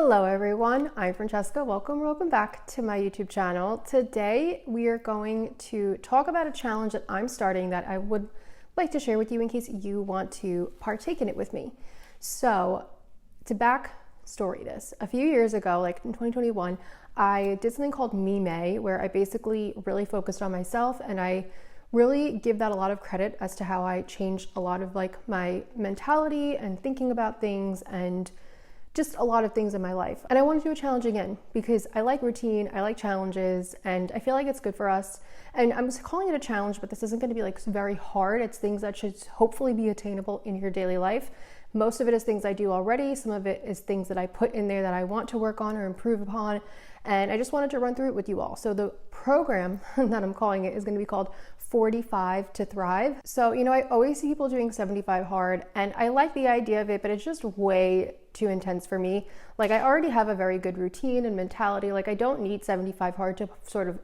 Hello everyone, I'm Francesca. Welcome back to my YouTube channel. Today we are going to talk about a challenge that I'm starting that I would like to share with you in case you want to partake in it with me. So to backstory this, a few years ago, like in 2021, I did something called Me May, where I basically really focused on myself, and I really give that a lot of credit as to how I changed a lot of like my mentality and thinking about things and just a lot of things in my life. And I want to do a challenge again because I like routine, I like challenges, and I feel like it's good for us. And I'm calling it a challenge, but this isn't going to be like very hard. It's things that should hopefully be attainable in your daily life. Most of it is things I do already. Some of it is things that I put in there that I want to work on or improve upon. And I just wanted to run through it with you all. So the program that I'm calling it is going to be called 45 to Thrive. So, I always see people doing 75 hard, and I like the idea of it, but it's just way too intense for me. Like, I already have a very good routine and mentality. Like, I don't need 75 hard to sort of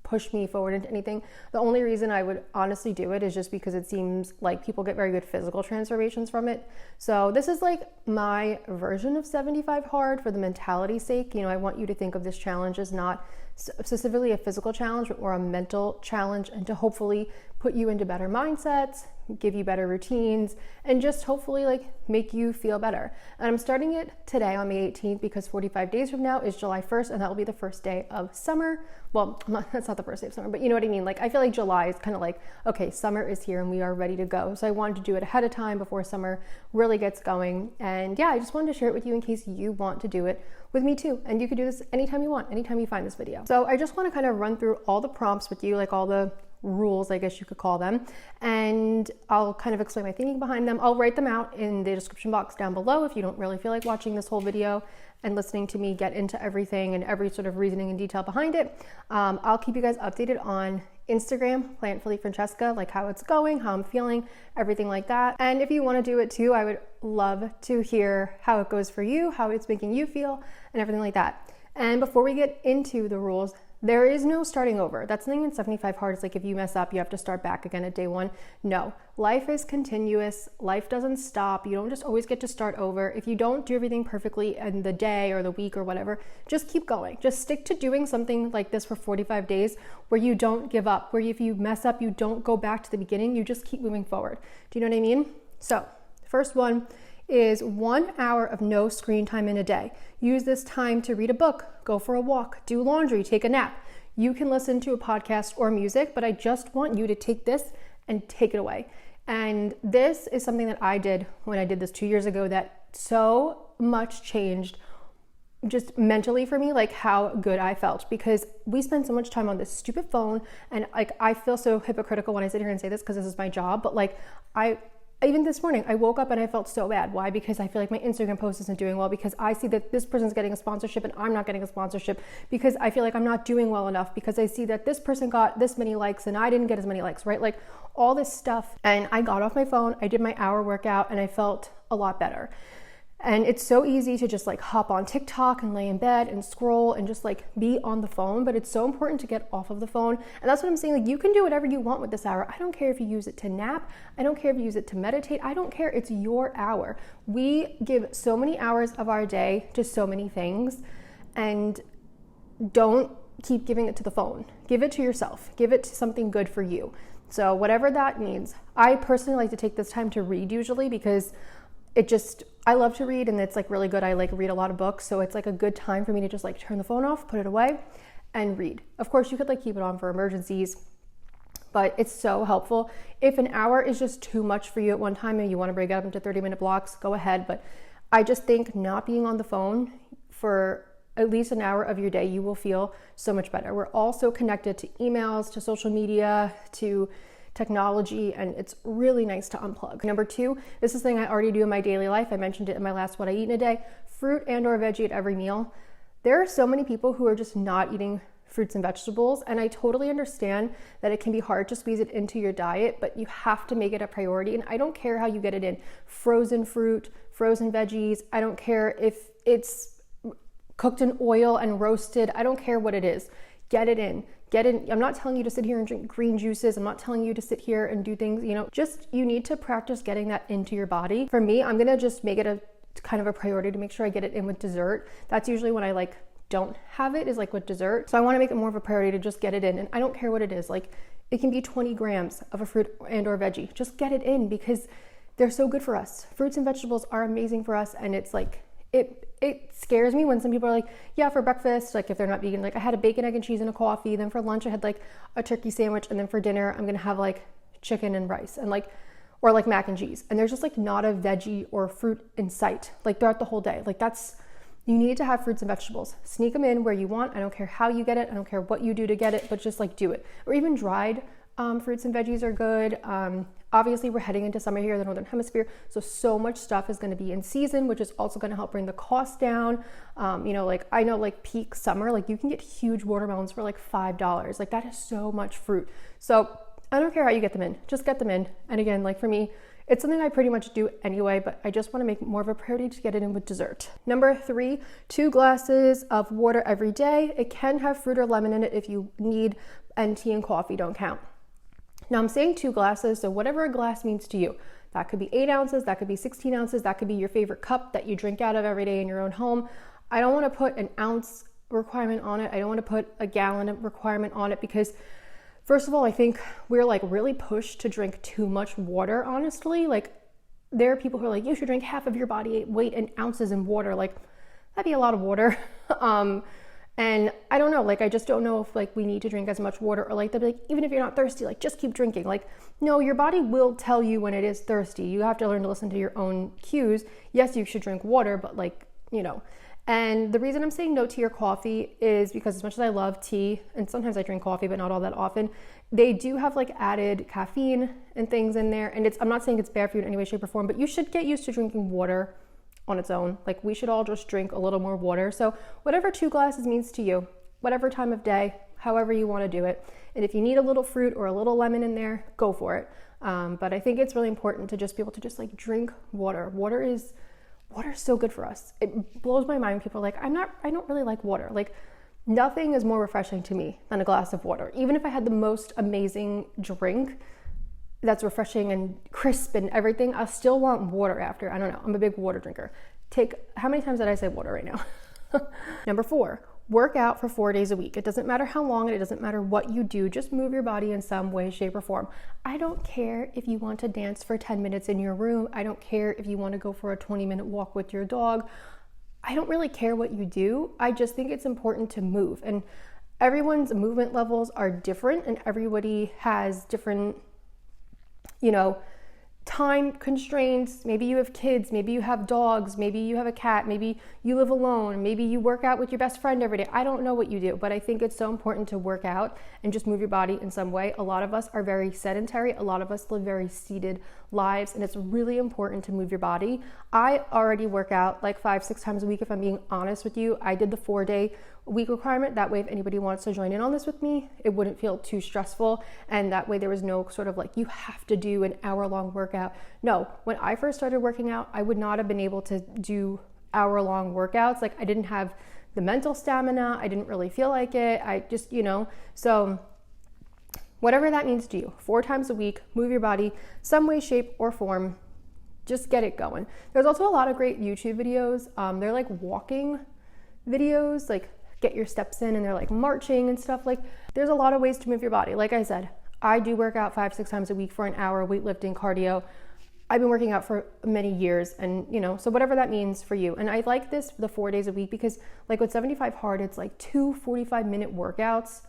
push me forward into anything. The only reason I would honestly do it is just because it seems like people get very good physical transformations from it. So this is like my version of 75 hard for the mentality's sake. I want you to think of this challenge as not specifically a physical challenge, but more a mental challenge, and to hopefully put you into better mindsets, give you better routines, and just hopefully like make you feel better. And I'm starting it today on May 18th because 45 days from now is July 1st, and that will be the first day of summer. Well, that's not the first day of summer, but you know what I mean? Like, I feel like July is kind of like, okay, summer is here and we are ready to go. So I wanted to do it ahead of time before summer really gets going. And yeah, I just wanted to share it with you in case you want to do it with me too. And you can do this anytime you want, anytime you find this video. So I just want to kind of run through all the prompts with you, like all the rules, I guess you could call them, and I'll kind of explain my thinking behind them. I'll write them out in the description box down below if you don't really feel like watching this whole video and listening to me get into everything and every sort of reasoning and detail behind it. I'll keep you guys updated on Instagram, Plantfully Francesca, like how it's going, how I'm feeling, everything like that. And if you want to do it too, I would love to hear how it goes for you, how it's making you feel, and everything like that. And before we get into the rules, there is no starting over. That's something in 75 hard. It's like if you mess up, you have to start back again at day one. No, life is continuous. Life doesn't stop. You don't just always get to start over. If you don't do everything perfectly in the day or the week or whatever, just keep going. Just stick to doing something like this for 45 days where you don't give up, where if you mess up, you don't go back to the beginning. You just keep moving forward. Do you know what I mean? So the first one is 1 hour of no screen time in a day. Use this time to read a book, go for a walk, do laundry, take a nap. You can listen to a podcast or music, but I just want you to take this and take it away. And this is something that I did when I did this 2 years ago that so much changed just mentally for me, like how good I felt, because we spend so much time on this stupid phone, and like I feel so hypocritical when I sit here and say this because this is my job, but like even this morning, I woke up and I felt so bad. Why? Because I feel like my Instagram post isn't doing well, because I see that this person's getting a sponsorship and I'm not getting a sponsorship, because I feel like I'm not doing well enough, because I see that this person got this many likes and I didn't get as many likes, right? Like all this stuff. And I got off my phone, I did my hour workout, and I felt a lot better. And it's so easy to just like hop on TikTok and lay in bed and scroll and just like be on the phone, but it's so important to get off of the phone. And that's what I'm saying. Like, you can do whatever you want with this hour. I don't care if you use it to nap. I don't care if you use it to meditate. I don't care. It's your hour. We give so many hours of our day to so many things, and don't keep giving it to the phone. Give it to yourself. Give it to something good for you. So whatever that means. I personally like to take this time to read usually, because I love to read, and it's like really good. I like read a lot of books, so it's like a good time for me to just like turn the phone off, put it away, and read. Of course, you could like keep it on for emergencies, but it's so helpful. If an hour is just too much for you at one time and you want to break it up into 30-minute blocks, go ahead. But I just think not being on the phone for at least an hour of your day, you will feel so much better. We're also connected to emails, to social media, to technology, and it's really nice to unplug. Number 2, this is something I already do in my daily life. I mentioned it in my last What I Eat in a Day: fruit and or veggie at every meal. There are so many people who are just not eating fruits and vegetables, and I totally understand that it can be hard to squeeze it into your diet, but you have to make it a priority. And I don't care how you get it in: frozen fruit, frozen veggies. I don't care if it's cooked in oil and roasted. I don't care what it is. Get it in. I'm not telling you to sit here and drink green juices. I'm not telling you to sit here and do things, just you need to practice getting that into your body. For me, I'm going to just make it a kind of a priority to make sure I get it in with dessert. That's usually when I like don't have it, is like with dessert. So I want to make it more of a priority to just get it in. And I don't care what it is. Like it can be 20 grams of a fruit and or veggie. Just get it in because they're so good for us. Fruits and vegetables are amazing for us. And it's like, it scares me when some people are like, yeah, for breakfast, like if they're not vegan, like I had a bacon, egg and cheese and a coffee. Then for lunch, I had like a turkey sandwich. And then for dinner, I'm going to have like chicken and rice and like, or like mac and cheese. And there's just like not a veggie or fruit in sight, like throughout the whole day. Like you need to have fruits and vegetables. Sneak them in where you want. I don't care how you get it. I don't care what you do to get it, but just like do it. Or even dried fruits and veggies are good. Obviously we're heading into summer here in the Northern Hemisphere. So much stuff is going to be in season, which is also going to help bring the cost down. Like I know like peak summer, like you can get huge watermelons for like $5. Like that is so much fruit. So I don't care how you get them in, just get them in. And again, like for me, it's something I pretty much do anyway, but I just want to make more of a priority to get it in with dessert. Number 3, 2 glasses of water every day. It can have fruit or lemon in it if you need, and tea and coffee don't count. Now I'm saying 2 glasses, so whatever a glass means to you. That could be 8 ounces, that could be 16 ounces, that could be your favorite cup that you drink out of every day in your own home. I don't want to put an ounce requirement on it. I don't want to put a gallon requirement on it because first of all, I think we're like really pushed to drink too much water, honestly. Like there are people who are like, you should drink half of your body weight in ounces in water. Like that'd be a lot of water. And I don't know, like, I just don't know if like we need to drink as much water, or like they'll be like, even if you're not thirsty, like just keep drinking. Like, no, your body will tell you when it is thirsty. You have to learn to listen to your own cues. Yes, you should drink water, but like, and the reason I'm saying no to your coffee is because as much as I love tea, and sometimes I drink coffee, but not all that often, they do have like added caffeine and things in there. And I'm not saying it's bad for you in any way, shape or form, but you should get used to drinking water on its own. Like we should all just drink a little more water. So whatever 2 glasses means to you, whatever time of day, however you want to do it. And if you need a little fruit or a little lemon in there, go for it. But I think it's really important to just be able to just like drink water. Water is so good for us. It blows my mind when people are like, I don't really like water. Like nothing is more refreshing to me than a glass of water. Even if I had the most amazing drink that's refreshing and crisp and everything, I still want water after. I don't know. I'm a big water drinker. How many times did I say water right now? Number 4, work out for 4 days a week. It doesn't matter how long, and it doesn't matter what you do. Just move your body in some way, shape, or form. I don't care if you want to dance for 10 minutes in your room. I don't care if you want to go for a 20-minute walk with your dog. I don't really care what you do. I just think it's important to move. And everyone's movement levels are different, and everybody has different time constraints. Maybe you have kids, maybe you have dogs, maybe you have a cat, maybe you live alone, maybe you work out with your best friend every day. I don't know what you do, but I think it's so important to work out and just move your body in some way. A lot of us are very sedentary. A lot of us live very seated lives, and it's really important to move your body. I already work out like 5-6 times a week, if I'm being honest with you. I did the 4-day week requirement. That way, if anybody wants to join in on this with me, it wouldn't feel too stressful. And that way there was no sort of like, you have to do an hour-long workout. No, when I first started working out, I would not have been able to do hour-long workouts. Like I didn't have the mental stamina. I didn't really feel like it. I just, so whatever that means to you, 4 times a week, move your body some way, shape, or form. Just get it going. There's also a lot of great YouTube videos. They're like walking videos, like get your steps in, and they're like marching and stuff. Like there's a lot of ways to move your body. Like I said, I do work out 5-6 times a week for an hour, weightlifting, cardio. I've been working out for many years, and so whatever that means for you. And I like this, the 4 days a week, because like with 75 hard, it's like 2 45-minute workouts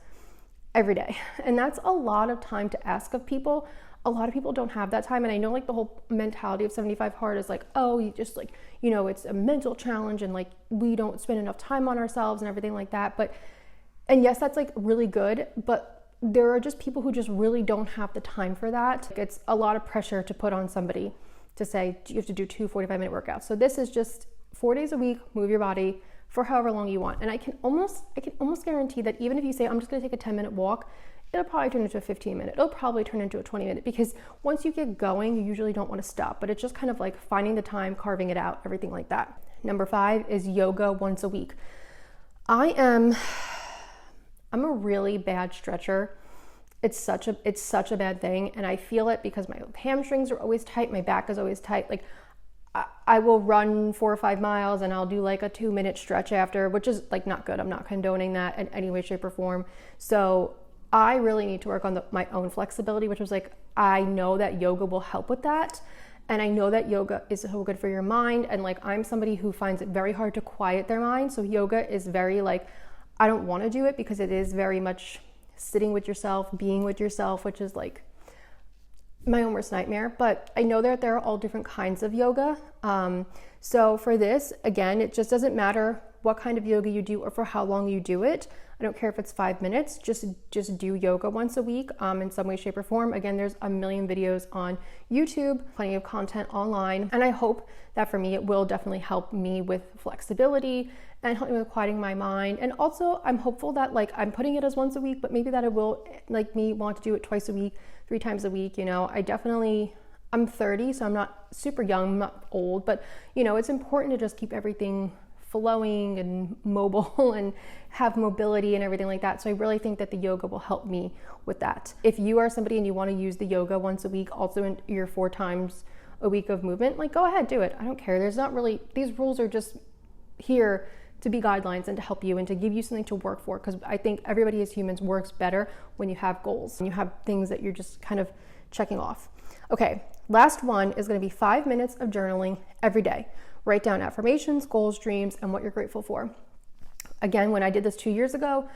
every day. And that's a lot of time to ask of people. A lot of people don't have that time. And I know like the whole mentality of 75 hard is like, oh, you just like, it's a mental challenge, and like we don't spend enough time on ourselves and everything like that. And yes, that's like really good, but there are just people who just really don't have the time for that. It's a lot of pressure to put on somebody to say you have to do 2 45-minute workouts. So this is just 4 days a week, move your body for however long you want. And I can almost guarantee that even if you say, I'm just going to take a 10-minute walk, it'll probably turn into a 15-minute. It'll probably turn into a 20-minute, because once you get going, you usually don't want to stop. But it's just kind of like finding the time, carving it out, everything like that. Number 5 is yoga once a week. I'm a really bad stretcher. It's such a bad thing, and I feel it because my hamstrings are always tight, my back is always tight. Like I will run 4 or 5 miles and I'll do like a 2-minute stretch after, which is like not good. I'm not condoning that in any way, shape, or form. So I really need to work on my own flexibility, which was like, I know that yoga will help with that. And I know that yoga is so good for your mind. And like, I'm somebody who finds it very hard to quiet their mind. So yoga is very like, I don't want to do it because it is very much sitting with yourself, being with yourself, which is like my own worst nightmare. But I know that there are all different kinds of yoga. So for this, again, it just doesn't matter what kind of yoga you do or for how long you do it. I don't care if it's 5 minutes, just do yoga once a week in some way, shape, or form. Again, there's a million videos on YouTube, plenty of content online. And I hope that for me, it will definitely help me with flexibility and help me with quieting my mind. And also I'm hopeful that like I'm putting it as once a week, but maybe that it will like me want to do it twice a week, 3 times a week. You know, I'm 30, so I'm not super young, I'm not old, but you know, it's important to just keep everything flowing and mobile and have mobility and everything like that. So I really think that the yoga will help me with that. If you are somebody and you want to use the yoga once a week, also in your 4 times a week of movement, like go ahead, do it. I don't care. There's not really, these rules are just here to be guidelines and to help you and to give you something to work for. Because I think everybody as humans works better when you have goals and you have things that you're just kind of checking off. Okay, last one is going to be 5 minutes of journaling every day. Write down affirmations, goals, dreams, and what you're grateful for. Again, when I did this 2 years ago,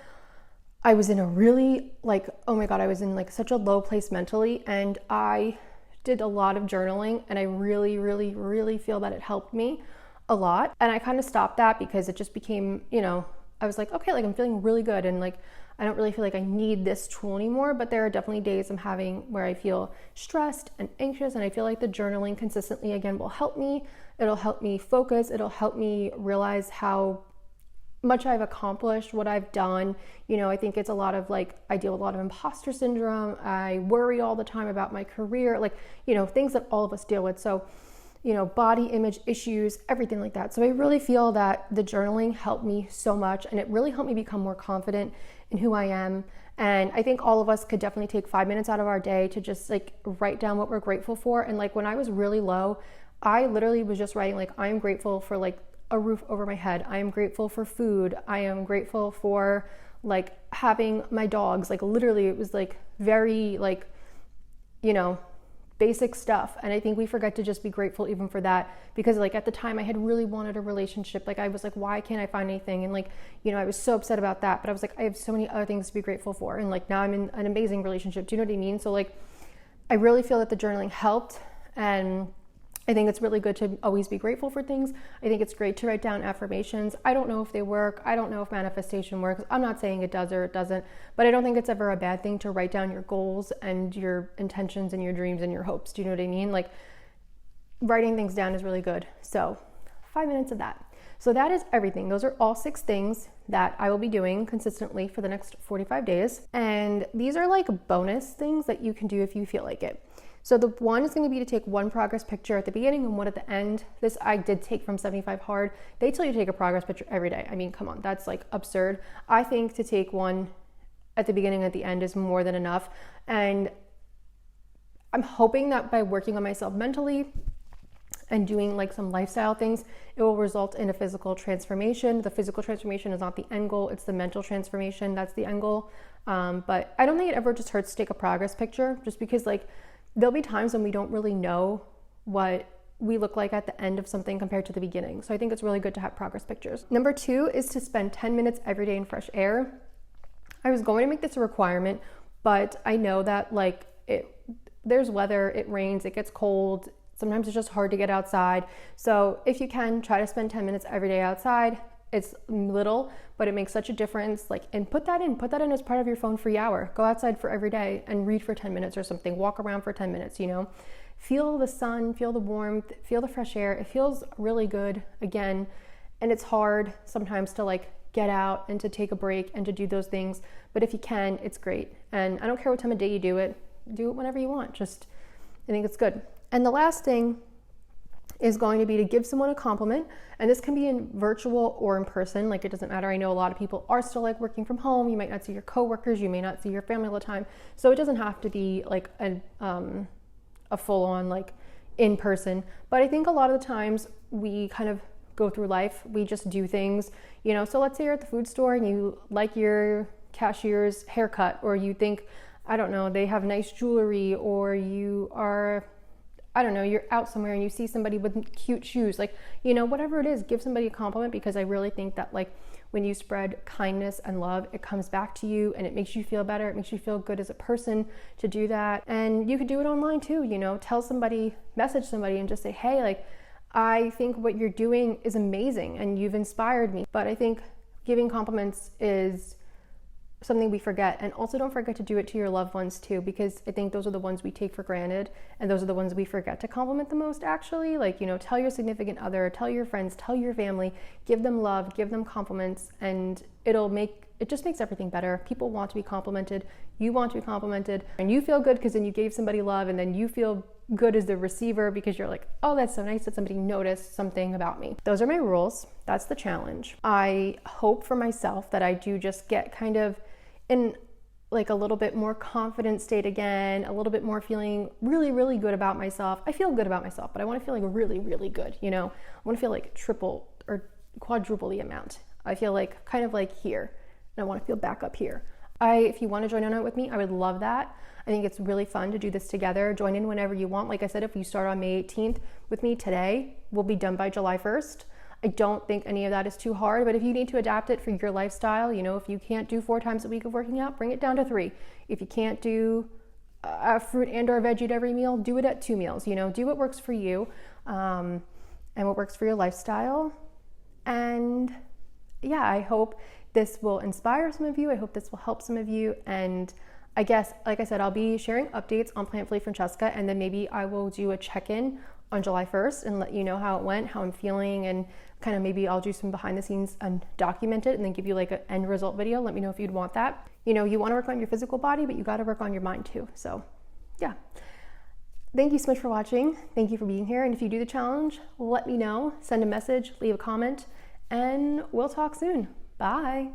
I was in a really like, oh my God, I was in like such a low place mentally. And I did a lot of journaling and I really, really, really feel that it helped me a lot. And I kind of stopped that because it just became, you know, I was like, okay, like I'm feeling really good. And like, I don't really feel like I need this tool anymore, but there are definitely days I'm having where I feel stressed and anxious. And I feel like the journaling consistently again will help me. It'll help me focus. It'll help me realize how much I've accomplished, what I've done. You know, I think it's a lot of like, I deal with a lot of imposter syndrome. I worry all the time about my career, like, you know, things that all of us deal with. So, you know, body image issues, everything like that. So I really feel that the journaling helped me so much and it really helped me become more confident in who I am. And I think all of us could definitely take 5 minutes out of our day to just like write down what we're grateful for. And like when I was really low, I literally was just writing like, I am grateful for like a roof over my head. I am grateful for food. I am grateful for like having my dogs. Like literally it was like very like, you know, basic stuff. And I think we forget to just be grateful even for that, because like at the time I had really wanted a relationship. Like I was like, why can't I find anything? And like, you know, I was so upset about that, but I was like, I have so many other things to be grateful for. And like now I'm in an amazing relationship. Do you know what I mean? So like, I really feel that the journaling helped. And I think it's really good to always be grateful for things. I think it's great to write down affirmations. I don't know if they work. I don't know if manifestation works. I'm not saying it does or it doesn't, but I don't think it's ever a bad thing to write down your goals and your intentions and your dreams and your hopes. Do you know what I mean? Like writing things down is really good. So 5 minutes of that. So that is everything. Those are all 6 things that I will be doing consistently for the next 45 days. And these are like bonus things that you can do if you feel like it. So the one is going to be to take one progress picture at the beginning and one at the end. This I did take from 75 Hard. They tell you to take a progress picture every day. I mean, come on, that's like absurd. I think to take one at the beginning and at the end is more than enough. And I'm hoping that by working on myself mentally and doing like some lifestyle things, it will result in a physical transformation. The physical transformation is not the end goal. It's the mental transformation. That's the end goal. But I don't think it ever just hurts to take a progress picture, just because like, there'll be times when we don't really know what we look like at the end of something compared to the beginning. So I think it's really good to have progress pictures. Number 2 is to spend 10 minutes every day in fresh air. I was going to make this a requirement, but I know that like there's weather, it rains, it gets cold. Sometimes it's just hard to get outside. So if you can, try to spend 10 minutes every day outside. It's little, but it makes such a difference. Like, and put that in as part of your phone free hour. Go outside for every day and read for 10 minutes or something. Walk around for 10 minutes, you know, feel the sun, feel the warmth, feel the fresh air. It feels really good again. And it's hard sometimes to like get out and to take a break and to do those things. But if you can, it's great. And I don't care what time of day you do it whenever you want. Just, I think it's good. And the last thing is going to be to give someone a compliment. And this can be in virtual or in person, like it doesn't matter. I know a lot of people are still like working from home. You might not see your coworkers, you may not see your family all the time. So it doesn't have to be like a full on like in person. But I think a lot of the times we kind of go through life, we just do things, you know. So let's say you're at the food store and you like your cashier's haircut, or you think, I don't know, they have nice jewelry, or you are, I don't know, you're out somewhere and you see somebody with cute shoes, like, you know, whatever it is, give somebody a compliment, because I really think that like when you spread kindness and love, it comes back to you and it makes you feel better. It makes you feel good as a person to do that. And you could do it online too, you know, tell somebody, message somebody and just say, hey, like, I think what you're doing is amazing and you've inspired me. But I think giving compliments is something we forget. And also don't forget to do it to your loved ones too, because I think those are the ones we take for granted, and those are the ones we forget to compliment the most actually. Like, you know, tell your significant other, tell your friends, tell your family, give them love, give them compliments, and it just makes everything better. People want to be complimented, you want to be complimented, and you feel good because then you gave somebody love, and then you feel good as the receiver because you're like, oh, that's so nice that somebody noticed something about me. Those are my rules. That's the challenge. I hope for myself that I do just get kind of in like a little bit more confident state again, a little bit more feeling really, really good about myself. I feel good about myself, but I want to feel like really, really good, you know? I want to feel like triple or quadruple the amount. I feel like kind of like here, and I want to feel back up here. If you want to join in on it with me, I would love that. I think it's really fun to do this together. Join in whenever you want. Like I said, if you start on May 18th with me today, we'll be done by July 1st. I don't think any of that is too hard, but if you need to adapt it for your lifestyle, you know, if you can't do 4 times a week of working out, bring it down to 3. If you can't do a fruit and or veggie at every meal, do it at 2 meals, you know, do what works for you and what works for your lifestyle. And yeah, I hope this will inspire some of you. I hope this will help some of you. And I guess, like I said, I'll be sharing updates on Plantfully Francesca, and then maybe I will do a check-in on July 1st and let you know how it went, how I'm feeling, and kind of maybe I'll do some behind the scenes and document it and then give you like an end result video. Let me know if you'd want that. You know, you want to work on your physical body, but you got to work on your mind too. So yeah. Thank you so much for watching. Thank you for being here. And if you do the challenge, let me know, send a message, leave a comment, and we'll talk soon. Bye.